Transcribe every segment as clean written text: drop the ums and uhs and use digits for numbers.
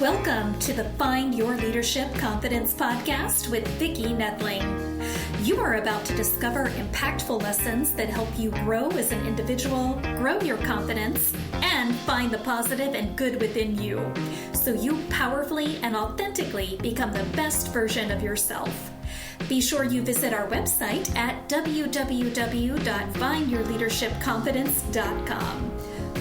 Welcome to the Find Your Leadership Confidence podcast with Vicki Noethling. You are about to discover impactful lessons that help you grow as an individual, grow your confidence, and find the positive and good within you, so you powerfully and authentically become the best version of yourself. Be sure you visit our website at www.findyourleadershipconfidence.com.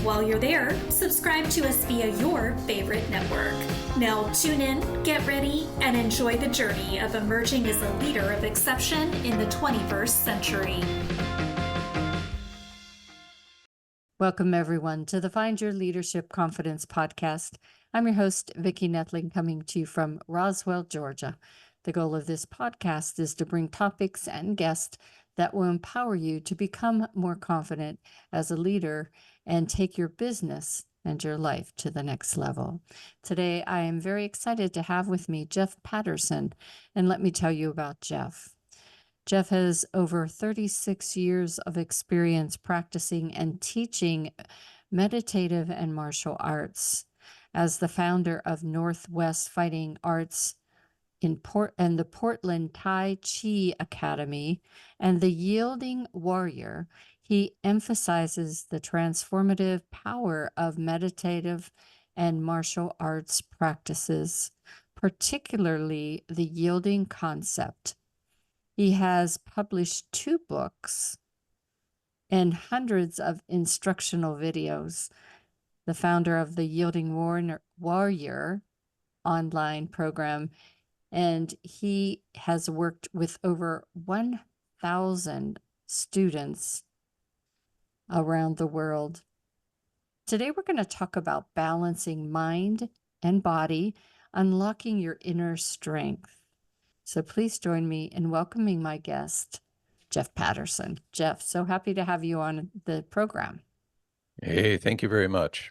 While you're there, subscribe to us via your favorite network. Now tune in, get ready, and enjoy the journey of emerging as a leader of exception in the 21st century. Welcome, everyone, to the Find Your Leadership Confidence podcast. I'm your host, Vicki Noethling, coming to you from Roswell, Georgia. The goal of this podcast is to bring topics and guests that will empower you to become more confident as a leader and take your business and your life to the next level. Today, I am very excited to have with me Jeff Patterson, and let me tell you about Jeff. Jeff has over 36 years of experience practicing and teaching meditative and martial arts. As the founder of Northwest Fighting Arts and the Portland Tai Chi Academy and the Yielding Warrior, he emphasizes the transformative power of meditative and martial arts practices, particularly the yielding concept. He has published 2 books and hundreds of instructional videos. The founder of the Yielding Warrior online program, and he has worked with over 1,000 students around the world. Today, we're going to talk about balancing mind and body, unlocking your inner strength. So please join me in welcoming my guest, Jeff Patterson. Jeff, so happy to have you on the program. Hey, thank you very much.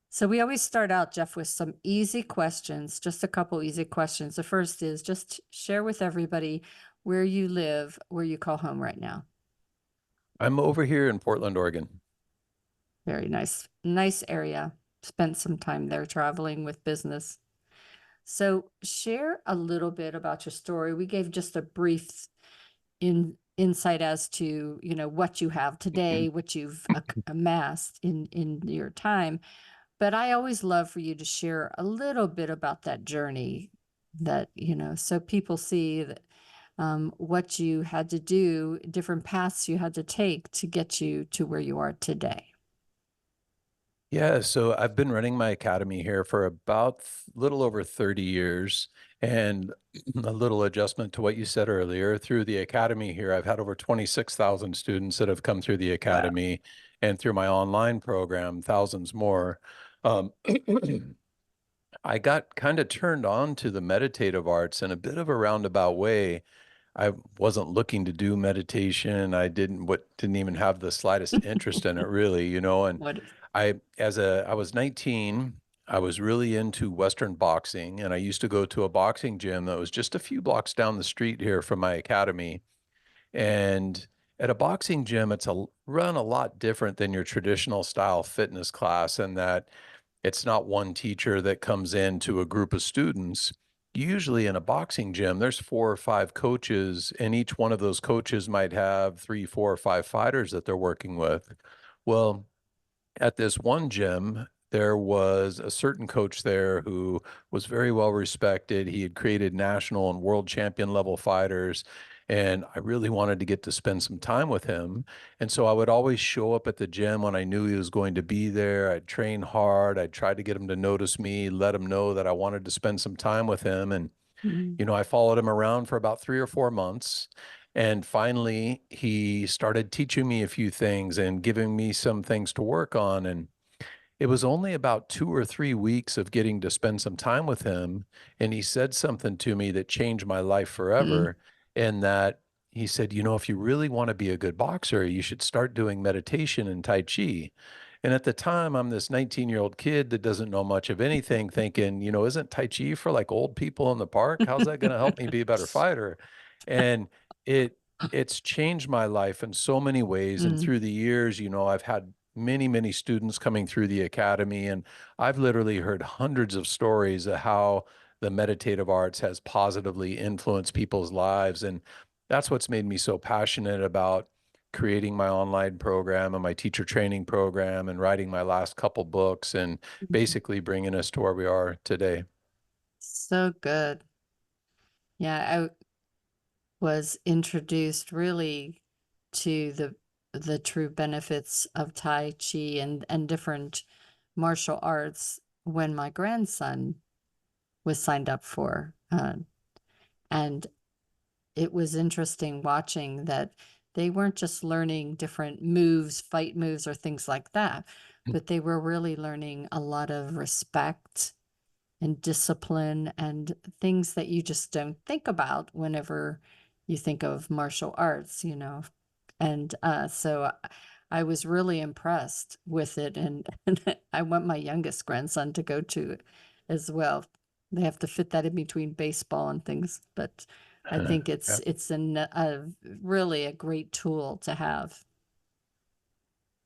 So we always start out, Jeff, with some easy questions, just a couple easy questions. The first is just share with everybody where you live, where you call home right now. I'm over here in Portland, Oregon. Very nice. Nice area. Spent some time there traveling with business. So share a little bit about your story. We gave just a brief insight as to, what you have today, what you've amassed in your time. But I always love for you to share a little bit about that journey that, so people see that what you had to do, different paths you had to take to get you to where you are today. Yeah, so I've been running my academy here for about little over 30 years. And a little adjustment to what you said earlier, through the academy here, I've had over 26,000 students that have come through the academy. Wow. And through my online program, thousands more. I got kind of turned on to the meditative arts in a bit of a roundabout way. I wasn't looking to do meditation. I didn't even have the slightest interest in it, really, and What? I was 19, I was really into Western boxing, and I used to go to a boxing gym that was just a few blocks down the street here from my academy. And at a boxing gym, it's run a lot different than your traditional style fitness class, in that it's not one teacher that comes in to a group of students. Usually in a boxing gym, there's 4 or 5 coaches, and each one of those coaches might have 3, 4, or 5 fighters that they're working with. Well, at this one gym, there was a certain coach there who was very well respected. He had created national and world champion level fighters, and I really wanted to get to spend some time with him. And so I would always show up at the gym when I knew he was going to be there. I'd train hard. I'd try to get him to notice me, let him know that I wanted to spend some time with him. And, I followed him around for about 3 or 4 months. And finally, he started teaching me a few things and giving me some things to work on. And it was only about 2 or 3 weeks of getting to spend some time with him, and he said something to me that changed my life forever. In that he said, if you really want to be a good boxer, you should start doing meditation and Tai Chi. And at the time, I'm this 19-year-old kid that doesn't know much of anything, thinking, isn't Tai Chi for like old people in the park? How's that going to help me be a better fighter? And it's changed my life in so many ways. And through the years, I've had many, many students coming through the academy, and I've literally heard hundreds of stories of how the meditative arts has positively influenced people's lives. And that's what's made me so passionate about creating my online program and my teacher training program and writing my last couple books and Mhm. basically bringing us to where we are today. So good. Yeah, I was introduced really to the true benefits of Tai Chi and different martial arts when my grandson was signed up for. And it was interesting watching that they weren't just learning different moves, fight moves, or things like that, but they were really learning a lot of respect and discipline and things that you just don't think about whenever you think of martial arts, you know. And so I was really impressed with it. And I want my youngest grandson to go to it as well. They have to fit that in between baseball and things, but I think Yeah. it's a really a great tool to have.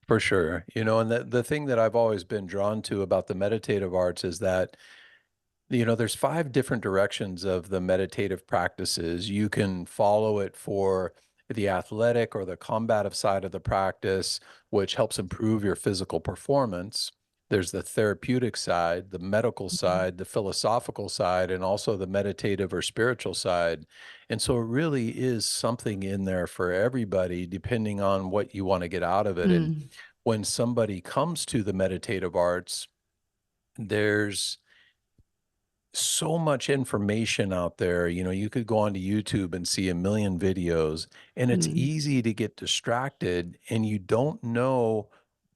For sure. And the thing that I've always been drawn to about the meditative arts is that, there's 5 different directions of the meditative practices. You can follow it for the athletic or the combative side of the practice, which helps improve your physical performance. There's the therapeutic side, the medical Mhm. side, the philosophical side, and also the meditative or spiritual side. And so it really is something in there for everybody, depending on what you want to get out of it. And Mm, when somebody comes to the meditative arts, there's so much information out there. You could go onto YouTube and see a million videos, and it's mm, easy to get distracted and you don't know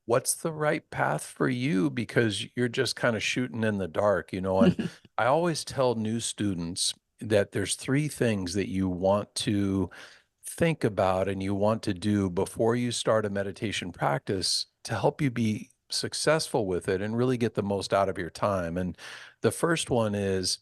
what's the right path for you because you're just kind of shooting in the dark. And I always tell new students that there's 3 things that you want to think about and you want to do before you start a meditation practice to help you be successful with it and really get the most out of your time. And the first one is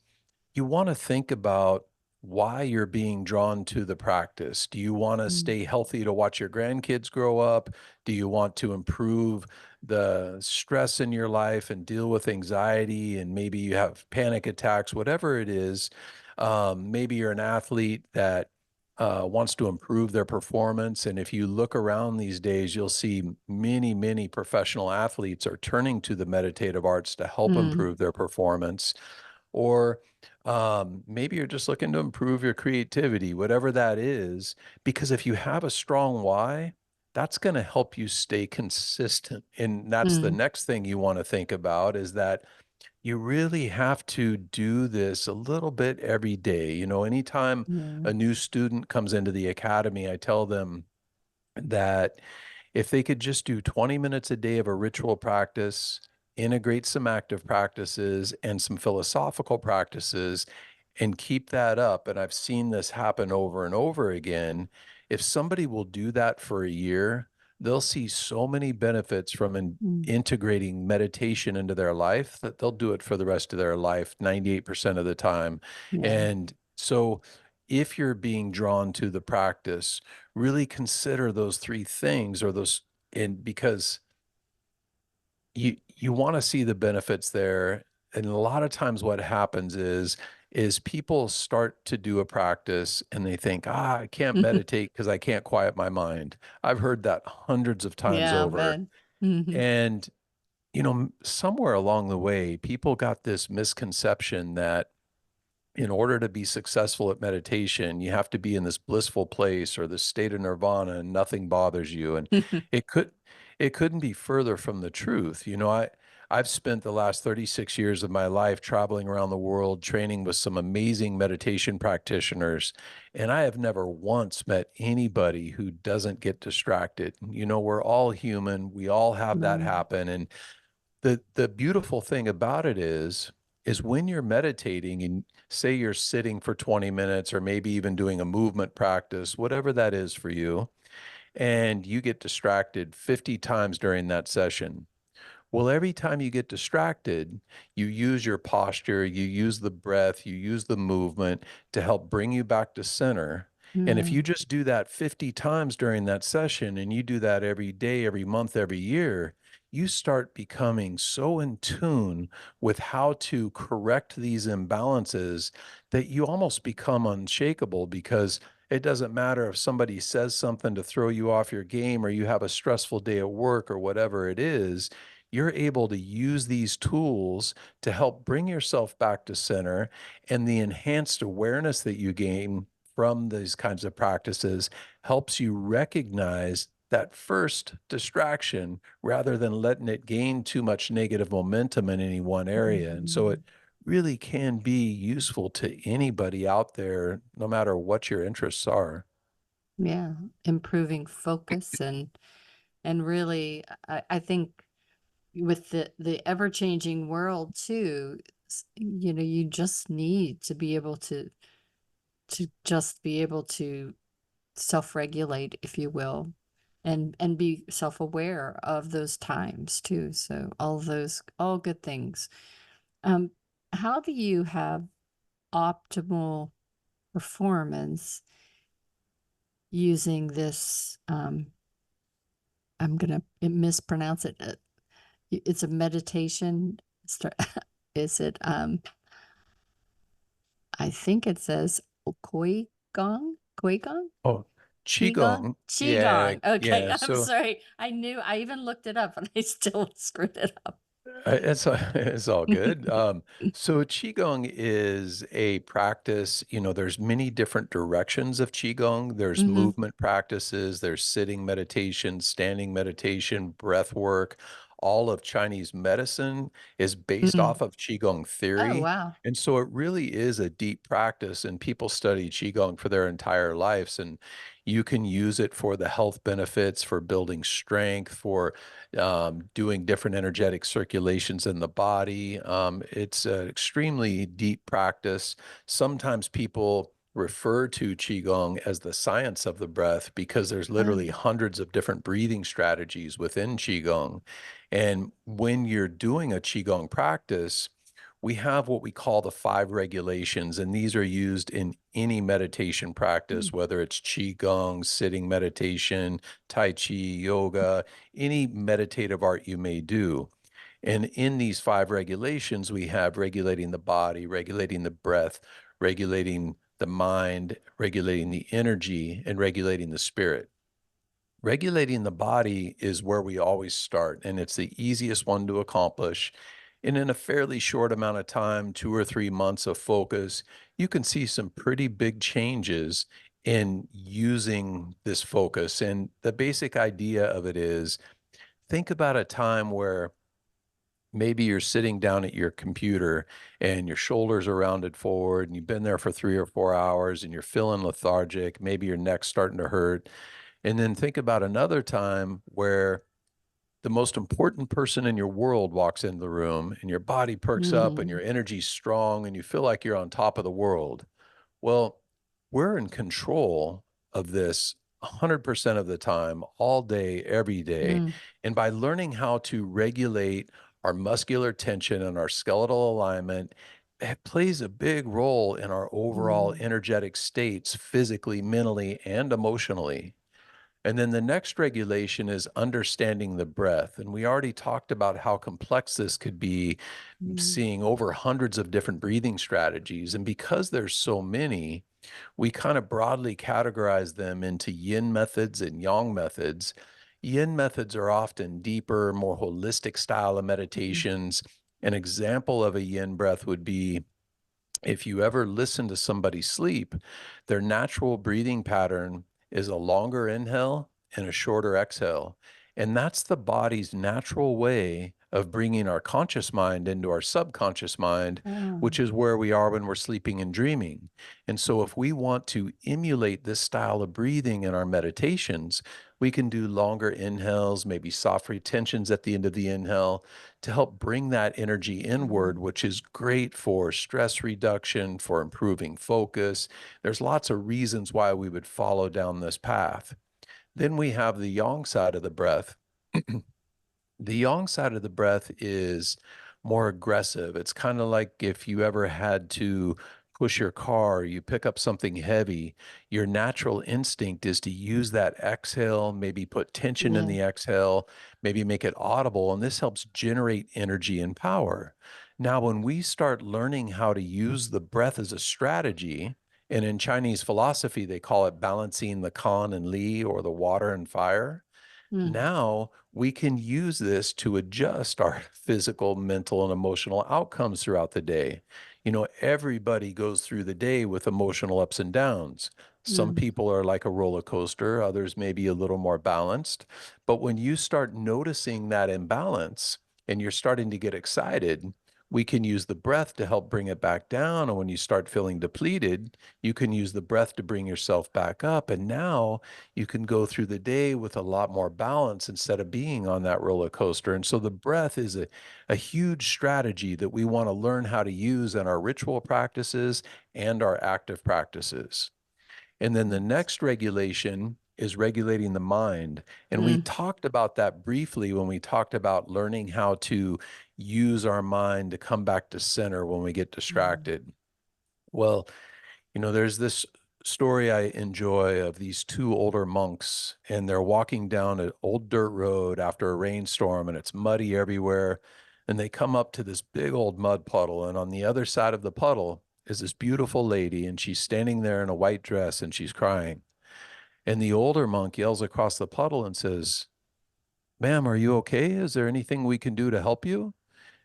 you want to think about why you're being drawn to the practice. Do you want to mm, stay healthy to watch your grandkids grow up? Do you want to improve the stress in your life and deal with anxiety? And maybe you have panic attacks, whatever it is. Maybe you're an athlete that wants to improve their performance. And if you look around these days, you'll see many, many professional athletes are turning to the meditative arts to help mm, improve their performance. Or maybe you're just looking to improve your creativity, whatever that is, because if you have a strong why, that's going to help you stay consistent. And that's the mm, next thing you want to think about is that you really have to do this a little bit every day. Anytime yeah. a new student comes into the academy, I tell them that if they could just do 20 minutes a day of a ritual practice, integrate some active practices and some philosophical practices, and keep that up. And I've seen this happen over and over again. If somebody will do that for a year, they'll see so many benefits from Mm, integrating meditation into their life that they'll do it for the rest of their life, 98% of the time. yeah. And so if you're being drawn to the practice, really consider those 3 things or those, and because you want to see the benefits there. And a lot of times what happens is people start to do a practice and they think, I can't meditate because I can't quiet my mind. I've heard that hundreds of times Yeah, I over. bet. Mhm. And somewhere along the way, people got this misconception that in order to be successful at meditation, you have to be in this blissful place or this state of nirvana and nothing bothers you. And it could it couldn't be further from the truth. I've spent the last 36 years of my life traveling around the world training with some amazing meditation practitioners, and I have never once met anybody who doesn't get distracted. We're all human. We all have that Right. happen. And the beautiful thing about it is when you're meditating and say you're sitting for 20 minutes or maybe even doing a movement practice, whatever that is for you, and you get distracted 50 times during that session. Well, every time you get distracted, you use your posture, you use the breath, you use the movement to help bring you back to center. And if you Mm, just do that 50 times during that session and you do that every day, every month, every year, you start becoming so in tune with how to correct these imbalances that you almost become unshakable, because it doesn't matter if somebody says something to throw you off your game, or you have a stressful day at work, or whatever it is. You're able to use these tools to help bring yourself back to center, and the enhanced awareness that you gain from these kinds of practices helps you recognize that first distraction rather than letting it gain too much negative momentum in any one area. And so it really can be useful to anybody out there, no matter what your interests are. Yeah, improving focus and really, I think with the ever-changing world too, you just need to be able to just be able to self-regulate, if you will, and be self-aware of those times too. So all good things. Um, how do you have optimal performance using this? I'm gonna mispronounce it. It's a meditation. Is it? I think it says Qigong. Qigong. Oh, Qigong? Qigong. Yeah, Qigong. Okay, yeah. I'm So sorry. I knew I even looked it up and I still screwed it up. it's all good. So Qigong is a practice. There's many different directions of Qigong. There's Hmm. movement practices, there's sitting meditation, standing meditation, breath work. All of Chinese medicine is based Mm. off of Qigong Oh, theory. wow. And so it really is a deep practice, and people study Qigong for their entire lives. And you can use it for the health benefits, for building strength, for doing different energetic circulations in the body. It's an extremely deep practice. Sometimes people refer to Qigong as the science of the breath, because there's literally Oh. hundreds of different breathing strategies within Qigong. And when you're doing a Qigong practice, we have what we call the 5 regulations, and these are used in any meditation practice, Mm. whether it's Qigong, sitting meditation, Tai Chi, yoga, any meditative art you may do. And in these 5 regulations, we have regulating the body, regulating the breath, regulating the mind, regulating the energy, and regulating the spirit. Regulating the body is where we always start, and it's the easiest one to accomplish. And in a fairly short amount of time, 2 or 3 months of focus, you can see some pretty big changes in using this focus. And the basic idea of it is, think about a time where maybe you're sitting down at your computer and your shoulders are rounded forward, and you've been there for 3 or 4 hours and you're feeling lethargic. Maybe your neck's starting to hurt. And then think about another time where the most important person in your world walks in the room, and your body perks up and your Mm. energy's strong and you feel like you're on top of the world. Well, we're in control of this 100% of the time, all day, every day. Mm. And by learning how to regulate our muscular tension and our skeletal alignment, it plays a big role in our overall Mm. energetic states, physically, mentally, and emotionally. And then the next regulation is understanding the breath. And we already talked about how complex this could be, Mm. seeing over hundreds of different breathing strategies. And because there's so many, we kind of broadly categorize them into yin methods and yang methods. Yin methods are often deeper, more holistic style of Mm. meditations. An example of a yin breath would be, if you ever listen to somebody sleep, their natural breathing pattern is a longer inhale and a shorter exhale. And that's the body's natural way of bringing our conscious mind into our subconscious mind, which Oh. is where we are when we're sleeping and dreaming. And so, if we want to emulate this style of breathing in our meditations, we can do longer inhales, maybe soft retentions at the end of the inhale, to help bring that energy inward, Mm. which is great for stress reduction, for improving focus. There's lots of reasons why we would follow down this path. Then we have the yang side of the breath. The yang side of the breath is more aggressive. It's kind of like if you ever had to push your car, you pick up something heavy, your natural instinct is to use that exhale, maybe put tension in Yeah. the exhale, maybe make it audible, and this helps generate energy and power. Now, when we start learning how to use the breath as a strategy, and in Chinese philosophy, they call it balancing the kan and li, or the water and fire. Mm. Now we can use this to adjust our physical, mental, and emotional outcomes throughout the day. Everybody goes through the day with emotional ups and downs. Some Mm. people are like a roller coaster, others may be a little more balanced. But when you start noticing that imbalance and you're starting to get excited, we can use the breath to help bring it back down. And when you start feeling depleted, you can use the breath to bring yourself back up. And now you can go through the day with a lot more balance instead of being on that roller coaster. And so the breath is a huge strategy that we want to learn how to use in our ritual practices and our active practices. And then the next regulation is regulating the mind. And we Mm. talked about that briefly when we talked about learning how to use our mind to come back to center when we get Mm. distracted. Well, there's this story I enjoy of these two older monks, and they're walking down an old dirt road after a rainstorm, and it's muddy everywhere. And they come up to this big old mud puddle, and on the other side of the puddle is this beautiful lady, and she's standing there in a white dress and she's crying. And the older monk yells across the puddle and says, "Ma'am, are you okay? Is there anything we can do to help you?"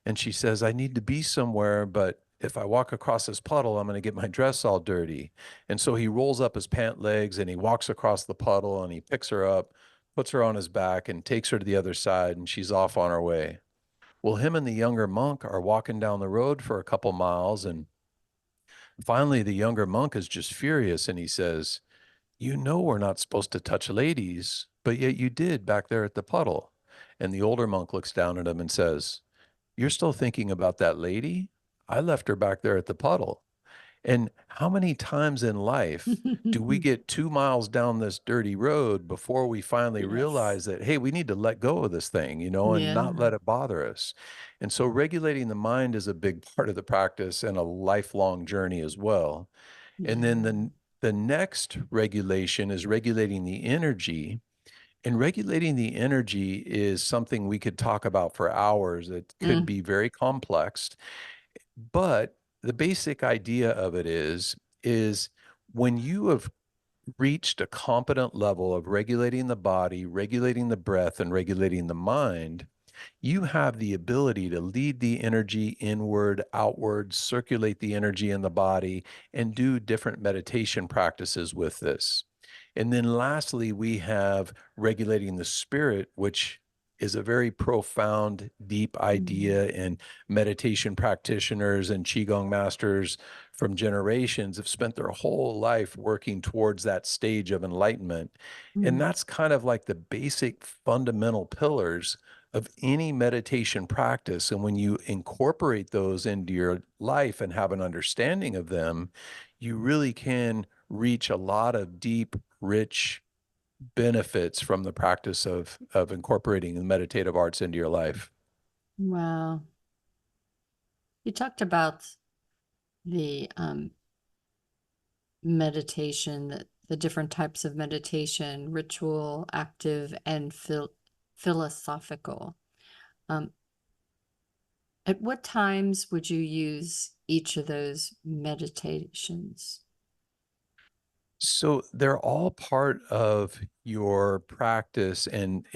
And she says, "I need to be somewhere, but if I walk across this puddle, I'm going to get my dress all dirty." And so he rolls up his pant legs and he walks across the puddle and he picks her up, puts her on his back, and takes her to the other side, and she's off on her way. Well, him and the younger monk are walking down the road for a couple miles, and finally the younger monk is just furious and he says, we're not supposed to touch ladies, but yet you did back there at the puddle." And the older monk looks down at him and says, "You're still thinking about that lady? I left her back there at the puddle." And how many times in life do we get 2 miles down this dirty road before we finally Yes. realize that, hey, we need to let go of this thing, and not Yeah. let it bother us? And so regulating the mind is a big part of the practice and a lifelong journey as well. And then Yeah. the next regulation is regulating the energy. And regulating the energy is something we could talk about for hours. It could Mm. be very complex, but the basic idea of it is when you have reached a competent level of regulating the body, regulating the breath, and regulating the mind, you have the ability to lead the energy inward, outward, circulate the energy in the body, and do different meditation practices with this. And then lastly, we have regulating the spirit, which is a very profound, deep Mm. idea, and meditation practitioners and Qigong masters from generations have spent their whole life working towards that stage of enlightenment. And Mm. that's kind of like the basic fundamental pillars of any meditation practice. And when you incorporate those into your life and have an understanding of them, you really can reach a lot of deep, rich benefits from the practice of incorporating the meditative arts into your life. Wow. You talked about the meditation, the different types of meditation, ritual, active, and philosophical. Um, at what times would you use each of those meditations? So they're all part of your practice, and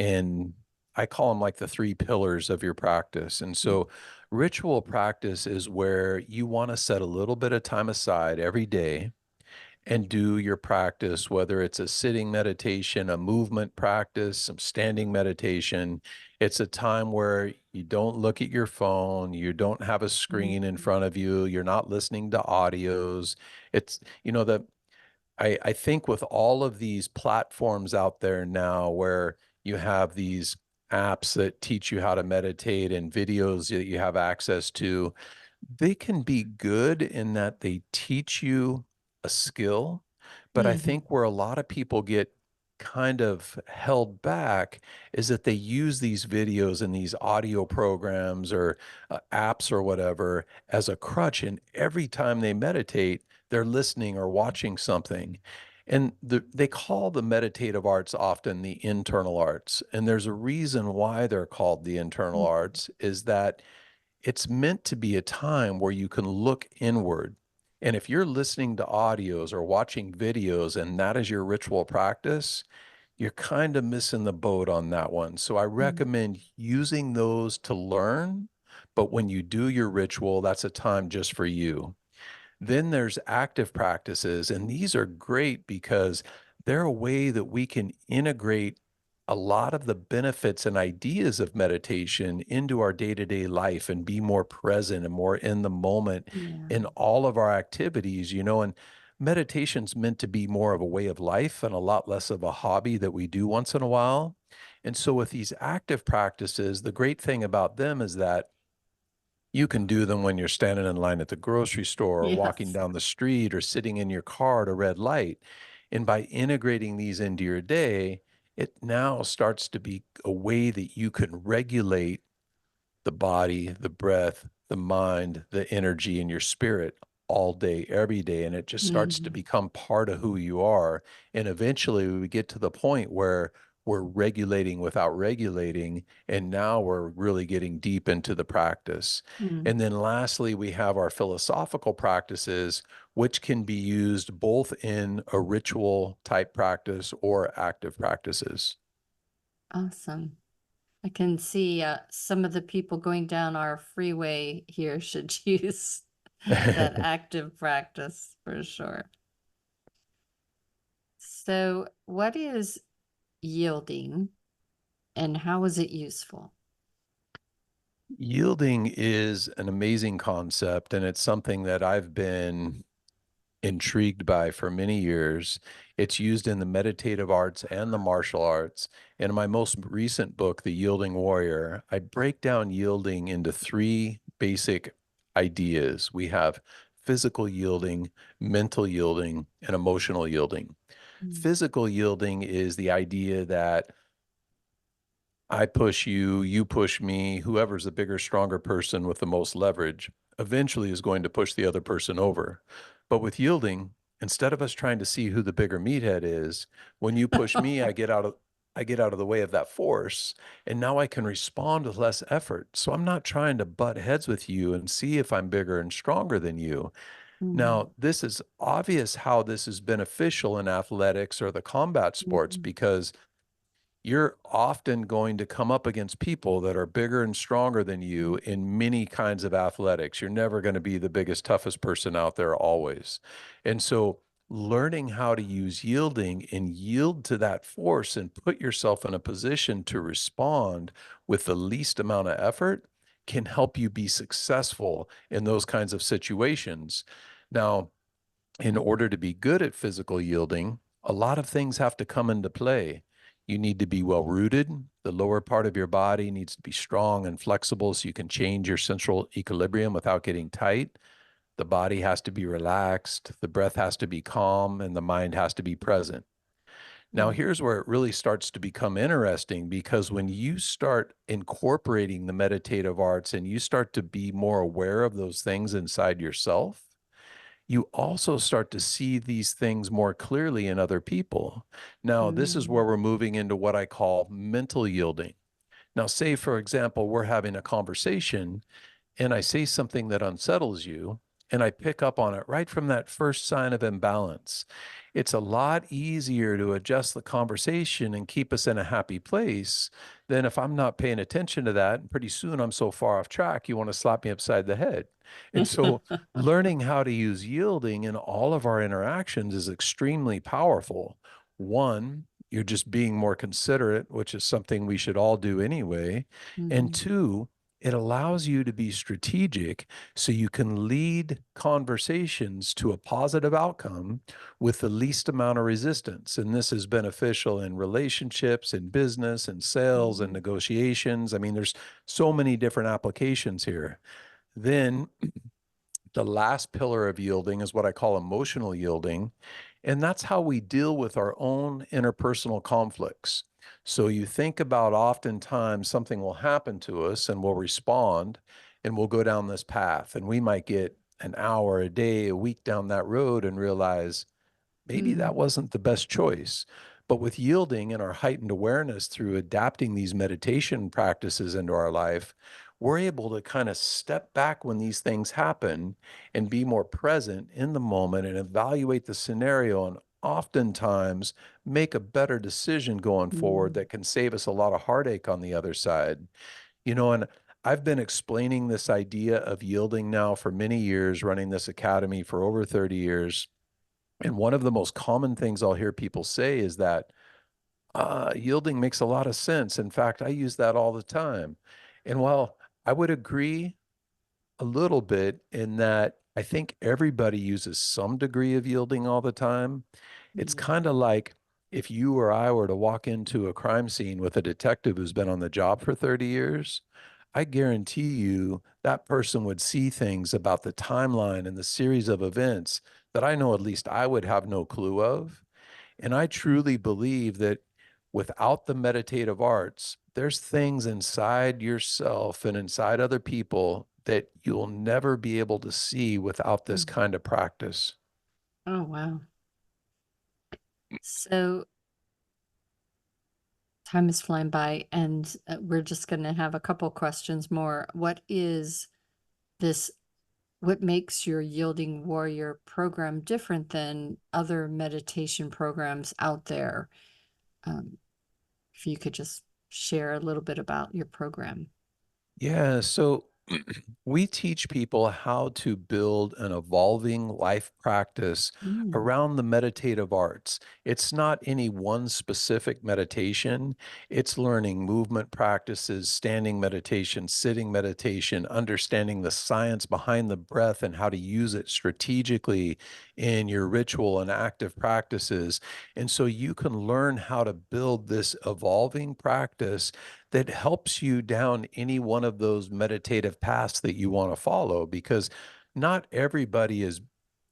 I call them like the three pillars of your practice. And Mm. so ritual practice is where you want to set a little bit of time aside every day and do your practice, whether it's a sitting meditation, a movement practice, some standing meditation. It's a time where you don't look at your phone, you don't have a screen in Mm. front of you, you're not listening to audios. It's, the I think with all of these platforms out there now where you have these apps that teach you how to meditate and videos that you have access to, they can be good in that they teach you a skill. But I Mm. think where a lot of people get kind of held back is that they use these videos and these audio programs or apps or whatever as a crutch. And every time they meditate, they're listening or watching something. And they call the meditative arts often the internal arts. And there's a reason why they're called the internal arts, is that it's meant to be a time where you can look inward. And if you're listening to audios or watching videos and that is your ritual practice, you're kind of missing the boat on that one. So I recommend using those to learn, but when you do your ritual, that's a time just for you. Then there's active practices, and these are great because they're a way that we can integrate a lot of the benefits and ideas of meditation into our day-to-day life and be more present and more in the moment in all of our activities, and meditation's meant to be more of a way of life and a lot less of a hobby that we do once in a while. And so with these active practices, the great thing about them is that you can do them when you're standing in line at the grocery store or walking down the street or sitting in your car at a red light. And by integrating these into your day, it now starts to be a way that you can regulate the body, the breath, the mind, the energy, and your spirit all day, every day. And it just starts to become part of who you are. And eventually we get to the point where we're regulating without regulating. And now we're really getting deep into the practice. And then lastly, we have our philosophical practices, which can be used both in a ritual type practice or active practices. Awesome. I can see some of the people going down our freeway here should use that active practice for sure. So, what is yielding and how is it useful? Yielding is an amazing concept, and it's something that I've been intrigued by for many years. It's used in the meditative arts and the martial arts. In my most recent book, The Yielding Warrior, I break down yielding into three basic ideas. We have physical yielding, mental yielding, and emotional yielding. Physical yielding is the idea that I push you, you push me, whoever's the bigger, stronger person with the most leverage eventually is going to push the other person over. But with yielding, instead of us trying to see who the bigger meathead is, when you push me, I get out of the way of that force, and now I can respond with less effort. So I'm not trying to butt heads with you and see if I'm bigger and stronger than you. Now, this is obvious how this is beneficial in athletics or the combat sports, because you're often going to come up against people that are bigger and stronger than you in many kinds of athletics. You're never going to be the biggest, toughest person out there always. And so learning how to use yielding and yield to that force and put yourself in a position to respond with the least amount of effort can help you be successful in those kinds of situations. Now, in order to be good at physical yielding, a lot of things have to come into play. You need to be well rooted. The lower part of your body needs to be strong and flexible so you can change your central equilibrium without getting tight. The body has to be relaxed, the breath has to be calm, and the mind has to be present. Now, here's where it really starts to become interesting, because when you start incorporating the meditative arts and you start to be more aware of those things inside yourself, you also start to see these things more clearly in other people. Now, this is where we're moving into what I call mental yielding. Now, say, for example, we're having a conversation and I say something that unsettles you, and I pick up on it right from that first sign of imbalance. It's a lot easier to adjust the conversation and keep us in a happy place than if I'm not paying attention to that. And pretty soon I'm so far off track, you want to slap me upside the head. And so learning how to use yielding in all of our interactions is extremely powerful. One, you're just being more considerate, which is something we should all do anyway. And two, it allows you to be strategic so you can lead conversations to a positive outcome with the least amount of resistance. And this is beneficial in relationships, in business, and sales, and negotiations. I mean, there's so many different applications here. Then The last pillar of yielding is what I call emotional yielding. And that's how we deal with our own interpersonal conflicts. So you think about oftentimes something will happen to us and we'll respond and we'll go down this path. And we might get an hour, a day, a week down that road and realize maybe that wasn't the best choice. But with yielding and our heightened awareness through adapting these meditation practices into our life, we're able to kind of step back when these things happen and be more present in the moment and evaluate the scenario and oftentimes make a better decision going forward Mm. that can save us a lot of heartache on the other side. And I've been explaining this idea of yielding now for many years, running this academy for over 30 years. And one of the most common things I'll hear people say is that yielding makes a lot of sense. In fact, I use that all the time. And while I would agree a little bit in that I think everybody uses some degree of yielding all the time, it's Mm. kind of like if you or I were to walk into a crime scene with a detective who's been on the job for 30 years, I guarantee you that person would see things about the timeline and the series of events that I know at least I would have no clue of. And I truly believe that without the meditative arts, there's things inside yourself and inside other people that you'll never be able to see without this Mm. kind of practice. Oh, wow. So time is flying by, and we're just going to have a couple questions more. What is this? What makes your Yielding Warrior program different than other meditation programs out there? If you could just share a little bit about your program. Yeah, so we teach people how to build an evolving life practice Mm. around the meditative arts. It's not any one specific meditation. It's learning movement practices, standing meditation, sitting meditation, understanding the science behind the breath and how to use it strategically in your ritual and active practices. And so you can learn how to build this evolving practice that helps you down any one of those meditative paths that you want to follow, because not everybody is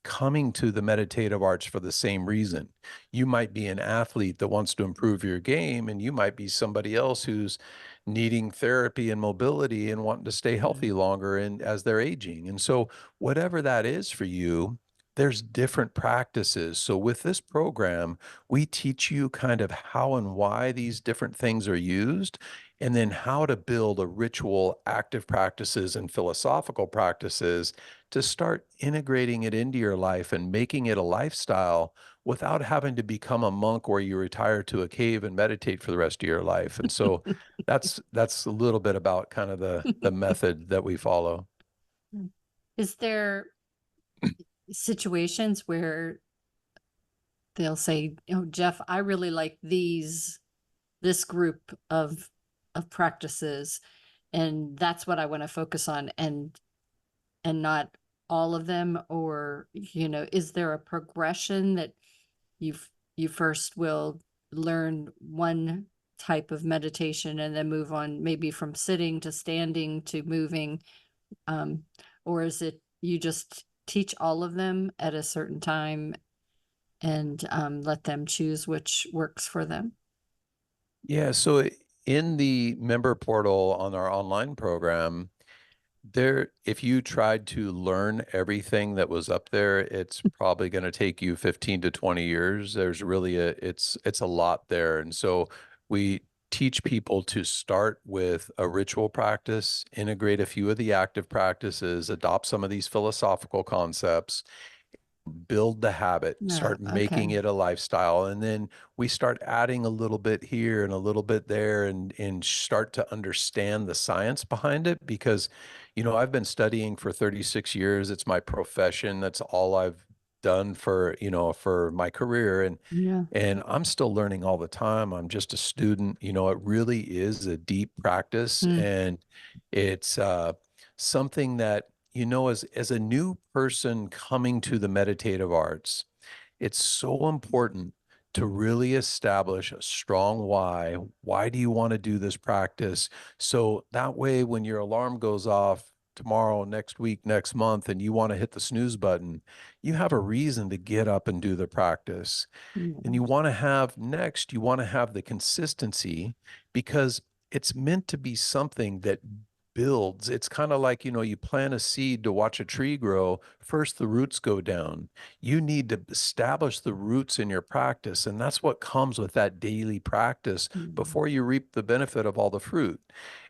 coming to the meditative arts for the same reason. You might be an athlete that wants to improve your game, and you might be somebody else who's needing therapy and mobility and wanting to stay healthy longer and as they're aging. And so whatever that is for you, there's different practices. So with this program, we teach you kind of how and why these different things are used, and then how to build a ritual, active practices, and philosophical practices to start integrating it into your life and making it a lifestyle without having to become a monk where you retire to a cave and meditate for the rest of your life. And so that's a little bit about kind of the method that we follow. Is there situations where they'll say, "Oh, Jeff, I really like this group of practices, and that's what I want to focus on," and not all of them? Or, is there a progression that you first will learn one type of meditation and then move on, maybe from sitting to standing to moving? Or is it you just teach all of them at a certain time and let them choose which works for them? Yeah, so in the member portal on our online program, there, if you tried to learn everything that was up there, it's probably going to take you 15 to 20 years. There's really it's a lot there. And so we teach people to start with a ritual practice, integrate a few of the active practices, adopt some of these philosophical concepts, build the habit, No, start making okay. it a lifestyle. And then we start adding a little bit here and a little bit there and start to understand the science behind it. Because, I've been studying for 36 years. It's my profession. That's all I've done for my career. And Yeah. and I'm still learning all the time. I'm just a student. It really is a deep practice. Mm. And it's something that, as a new person coming to the meditative arts, it's so important to really establish a strong why. Why do you want to do this practice? So that way, when your alarm goes off tomorrow, next week, next month, and you want to hit the snooze button, you have a reason to get up and do the practice. And you want to have the consistency, because it's meant to be something that builds. It's kind of like, you plant a seed to watch a tree grow. First, the roots go down. You need to establish the roots in your practice. And that's what comes with that daily practice before you reap the benefit of all the fruit.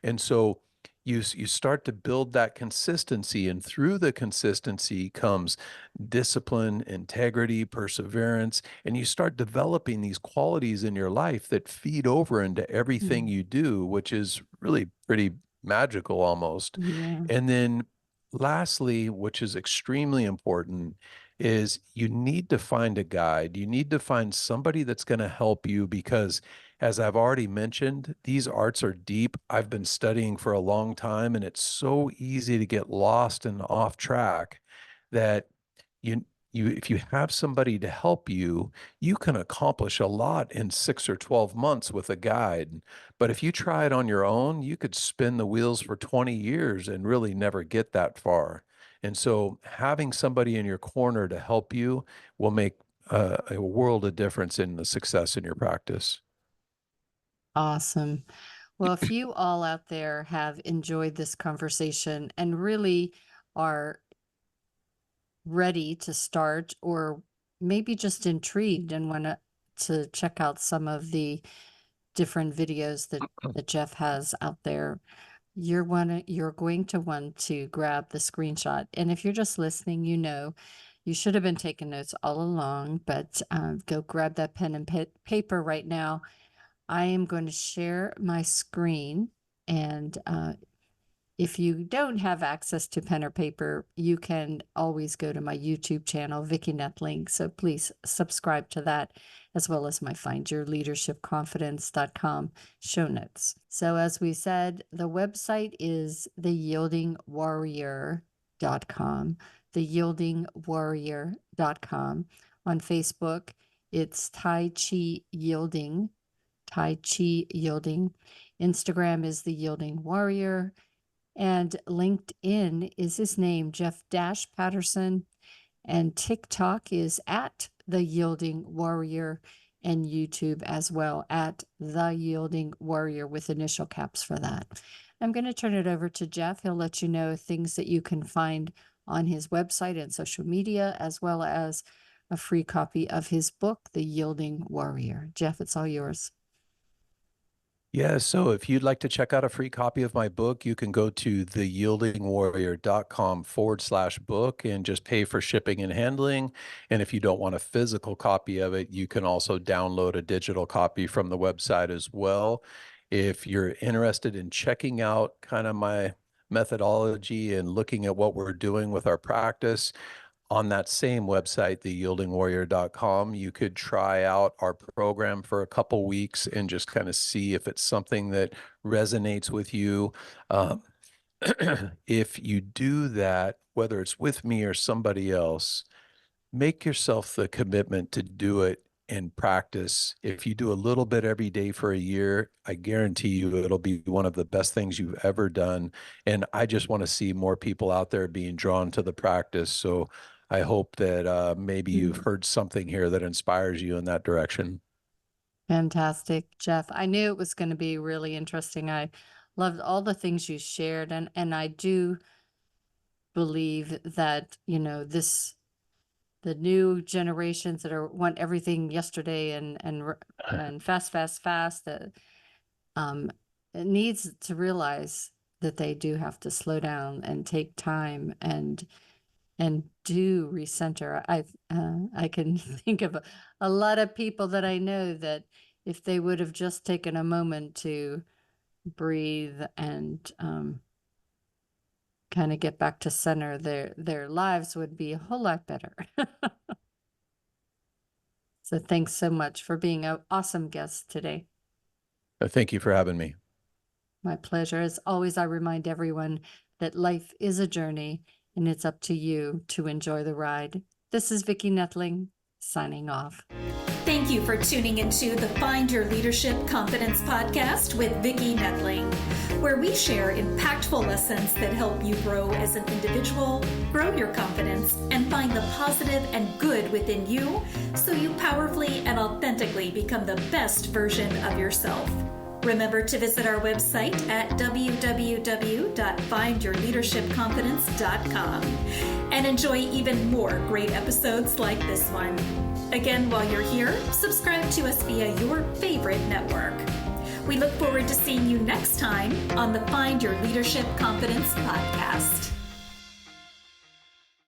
And so you start to build that consistency, and through the consistency comes discipline, integrity, perseverance, and you start developing these qualities in your life that feed over into everything you do, which is really pretty magical almost. Yeah. And then lastly, which is extremely important, is you need to find a guide. You need to find somebody that's going to help you, because as I've already mentioned, these arts are deep. I've been studying for a long time, and it's so easy to get lost and off track that if you have somebody to help you, you can accomplish a lot in 6 or 12 months with a guide. But if you try it on your own, you could spin the wheels for 20 years and really never get that far. And so having somebody in your corner to help you will make a world of difference in the success in your practice. Awesome. Well, if you all out there have enjoyed this conversation and really are ready to start, or maybe just intrigued and want to check out some of the different videos that Jeff has out there, you're going to want to grab the screenshot. And if you're just listening, you should have been taking notes all along, but go grab that pen and paper right now. I am going to share my screen, and if you don't have access to pen or paper, you can always go to my YouTube channel, Vicki Noethling. So please subscribe to that, as well as my findyourleadershipconfidence.com show notes. So as we said, the website is theyieldingwarrior.com, theyieldingwarrior.com. On Facebook, it's Tai Chi Yielding. Instagram is The Yielding Warrior. And LinkedIn is his name, Jeff Patterson. And TikTok is at The Yielding Warrior, and YouTube as well at The Yielding Warrior with initial caps for that. I'm going to turn it over to Jeff. He'll let you know things that you can find on his website and social media, as well as a free copy of his book, The Yielding Warrior. Jeff, it's all yours. Yeah, so if you'd like to check out a free copy of my book, you can go to theyieldingwarrior.com/book and just pay for shipping and handling. And if you don't want a physical copy of it, you can also download a digital copy from the website as well. If you're interested in checking out kind of my methodology and looking at what we're doing with our practice, on that same website, theyieldingwarrior.com, you could try out our program for a couple weeks and just kind of see if it's something that resonates with you. If you do that, whether it's with me or somebody else, make yourself the commitment to do it in practice. If you do a little bit every day for a year, I guarantee you it'll be one of the best things you've ever done. And I just want to see more people out there being drawn to the practice. So I hope that maybe you've heard something here that inspires you in that direction. Fantastic, Jeff. I knew it was going to be really interesting. I loved all the things you shared, and I do believe that, the new generations that want everything yesterday and fast, that it needs to realize that they do have to slow down and take time and do recenter. I can think of a lot of people that I know that if they would have just taken a moment to breathe and kind of get back to center, their lives would be a whole lot better. So thanks so much for being an awesome guest today. Thank you for having me. My pleasure. As always, I remind everyone that life is a journey, and it's up to you to enjoy the ride. This is Vicki Noethling, signing off. Thank Thank you for tuning into the Find Your Leadership Confidence podcast with Vicki Noethling, where we share impactful lessons that help you grow as an individual, grow your confidence, and find the positive and good within you so you powerfully and authentically become the best version of yourself. Remember to visit our website at www.findyourleadershipconfidence.com and enjoy even more great episodes like this one. Again, while you're here, subscribe to us via your favorite network. We look forward to seeing you next time on the Find Your Leadership Confidence podcast.